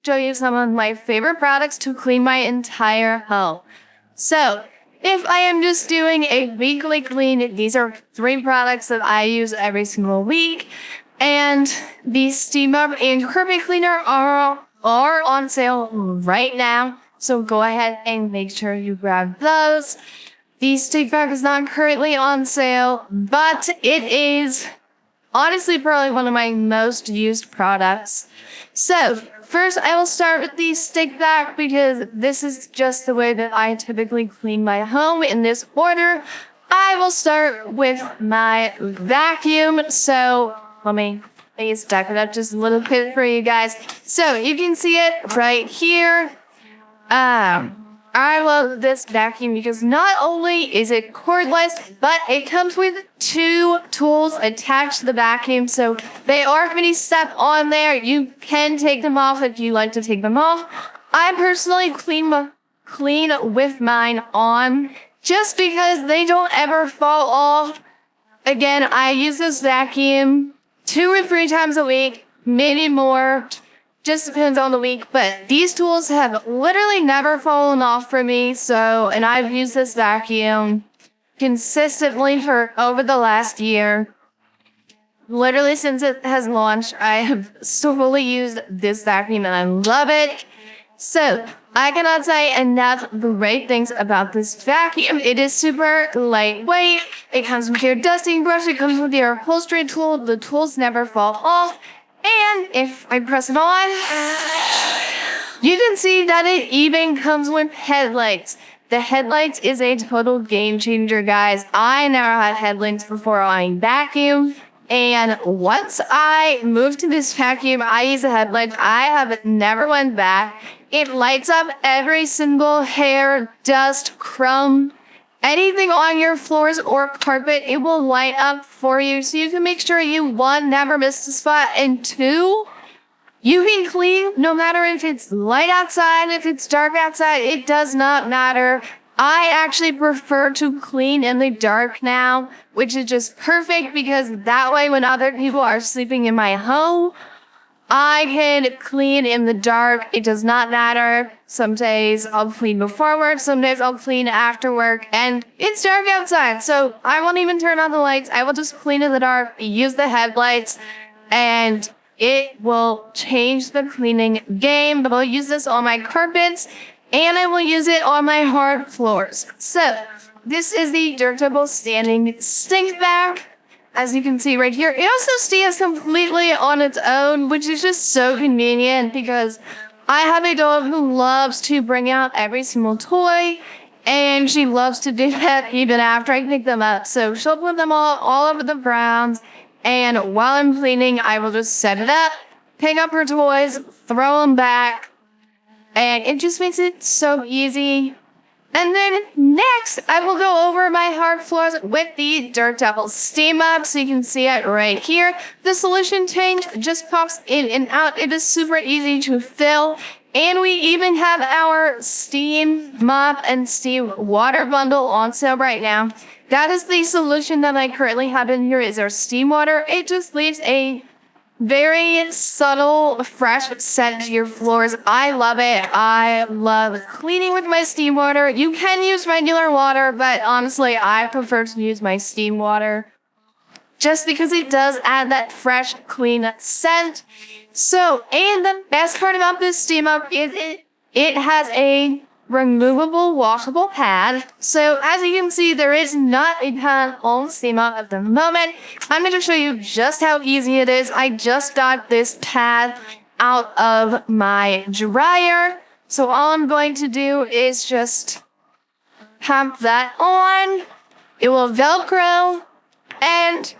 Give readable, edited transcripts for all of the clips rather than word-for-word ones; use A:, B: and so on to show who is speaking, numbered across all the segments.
A: show you some of my favorite products to clean my entire home. So, if I am just doing a weekly clean, these are 3 products that I use every single week. And the Steam Up and Carpet Cleaner are on sale right now. So go ahead and make sure you grab those. The stick vac is not currently on sale, but it is honestly probably one of my most used products. So first I will start with the stick vac because this is just the way that I typically clean my home in this order. I will start with my vacuum. So let me stack it up just a little bit for you guys. So you can see it right here. I love this vacuum because not only is it cordless, but it comes with 2 tools attached to the vacuum. So they are mini step on there. You can take them off if you like to take them off. I personally clean with mine on just because they don't ever fall off. Again, I use this vacuum 2 or 3 times a week, maybe more. Just depends on the week, but these tools have literally never fallen off for me. So, and I've used this vacuum consistently for over the last year. Literally since it has launched, I have solely used this vacuum and I love it. So, I cannot say enough great things about this vacuum. It is super lightweight. It comes with your dusting brush. It comes with your upholstery tool. The tools never fall off. And if I press it on, you can see that it even comes with headlights. The headlights is a total game changer, guys. I never had headlights before I vacuum. And once I moved to this vacuum, I use the headlights. I have never went back. It lights up every single hair, dust, crumb, anything on your floors or carpet, it will light up for you. So you can make sure you, 1, never miss the spot, and 2, you can clean no matter if it's light outside, if it's dark outside, it does not matter. I actually prefer to clean in the dark now, which is just perfect because that way when other people are sleeping in my home, I can clean in the dark. It does not matter. Some days I'll clean before work. Some days I'll clean after work. And it's dark outside, so I won't even turn on the lights. I will just clean in the dark, use the headlights, and it will change the cleaning game. I'll use this on my carpets, and I will use it on my hard floors. So this is the Dirtable Standing Stink Vac. As you can see right here, it also stands completely on its own, which is just so convenient because I have a dog who loves to bring out every single toy, and she loves to do that even after I pick them up. So she'll put them all over the grounds, and while I'm cleaning, I will just set it up, pick up her toys, throw them back, and it just makes it so easy. And then next, I will go over my hard floors with the Dirt Devil Steam Up, so you can see it right here. The solution tank just pops in and out. It is super easy to fill. And we even have our steam mop and steam water bundle on sale right now. That is the solution that I currently have in here is our steam water. It just leaves a very subtle, fresh scent to your floors. I love it. I love cleaning with my steam water. You can use regular water, but honestly, I prefer to use my steam water just because it does add that fresh, clean scent. So, and the best part about this steam up is it has a removable washable pad. So as you can see, there is not a pad on steam up at the moment. I'm going to show you just how easy it is. I just got this pad out of my dryer. So all I'm going to do is just pump that on. It will Velcro and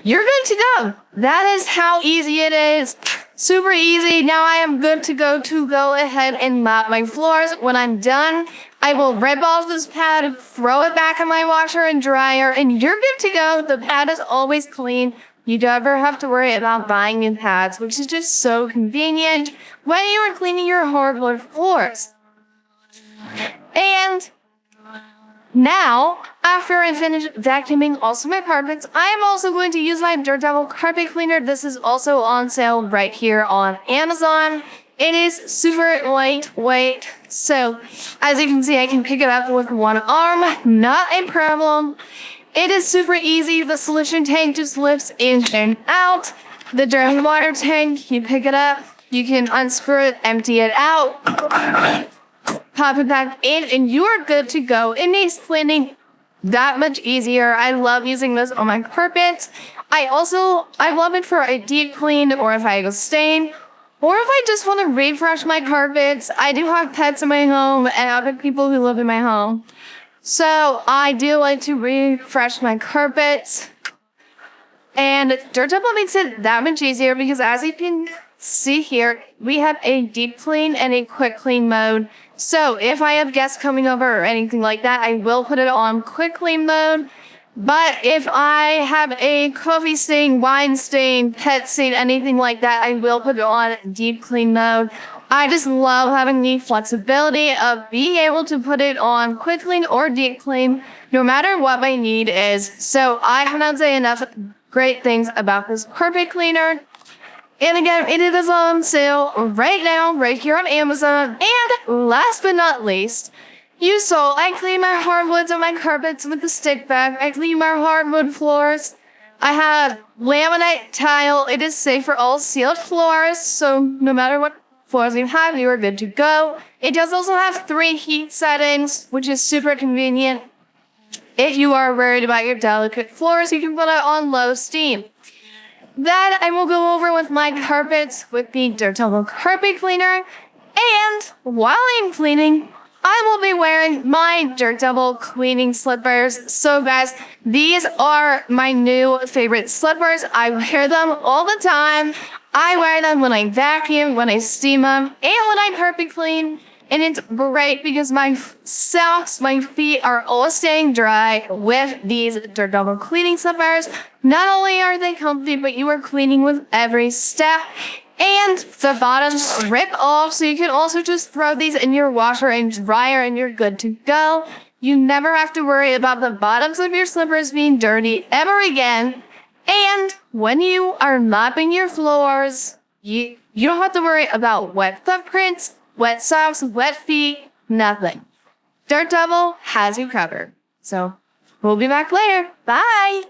A: you're good to go. That is how easy it is. Super easy. Now I am good to go ahead and mop my floors. When I'm done, I will rip off this pad, throw it back in my washer and dryer, and you're good to go. The pad is always clean. You never have to worry about buying new pads, which is just so convenient when you are cleaning your hardwood floors. And now, after I finish vacuuming also my carpets, I am also going to use my Dirt Devil carpet cleaner. This is also on sale right here on Amazon. It is super lightweight. So as you can see, I can pick it up with one arm, not a problem. It is super easy. The solution tank just lifts in and out. The dirty water tank, you pick it up, you can unscrew it, empty it out, pop it back in, and you are good to go. It makes cleaning that much easier. I love using this on my carpets. I love it for a deep clean, or if I go stain, or if I just want to refresh my carpets. I do have pets in my home and other people who live in my home. So I do like to refresh my carpets. And Dirt Double makes it that much easier because as you can see here, we have a deep clean and a quick clean mode. So if I have guests coming over or anything like that, I will put it on quick clean mode. But if I have a coffee stain, wine stain, pet stain, anything like that, I will put it on deep clean mode. I just love having the flexibility of being able to put it on quick clean or deep clean, no matter what my need is. So I cannot say enough great things about this carpet cleaner. And again, it is on sale right now, right here on Amazon. And last but not least, you saw I clean my hardwoods and my carpets with the stick vac. I clean my hardwood floors. I have laminate tile. It is safe for all sealed floors, so no matter what floors you have, you are good to go. It does also have 3 heat settings, which is super convenient. If you are worried about your delicate floors, you can put it on low steam. That I will go over with my carpets with the Dirt Double carpet cleaner. And while I'm cleaning, I will be wearing my Dirt Double cleaning slippers. So guys, these are my new favorite slippers. I wear them all the time. I wear them when I vacuum, when I steam them, and when I carpet clean. And it's great because my socks, my feet are all staying dry with these Dirt Double cleaning slippers. Not only are they comfy, but you are cleaning with every step. And the bottoms rip off, so you can also just throw these in your washer and dryer and you're good to go. You never have to worry about the bottoms of your slippers being dirty ever again. And when you are mopping your floors, you don't have to worry about wet footprints, wet socks, wet feet, nothing. Dirt Double has you covered. So we'll be back later. Bye!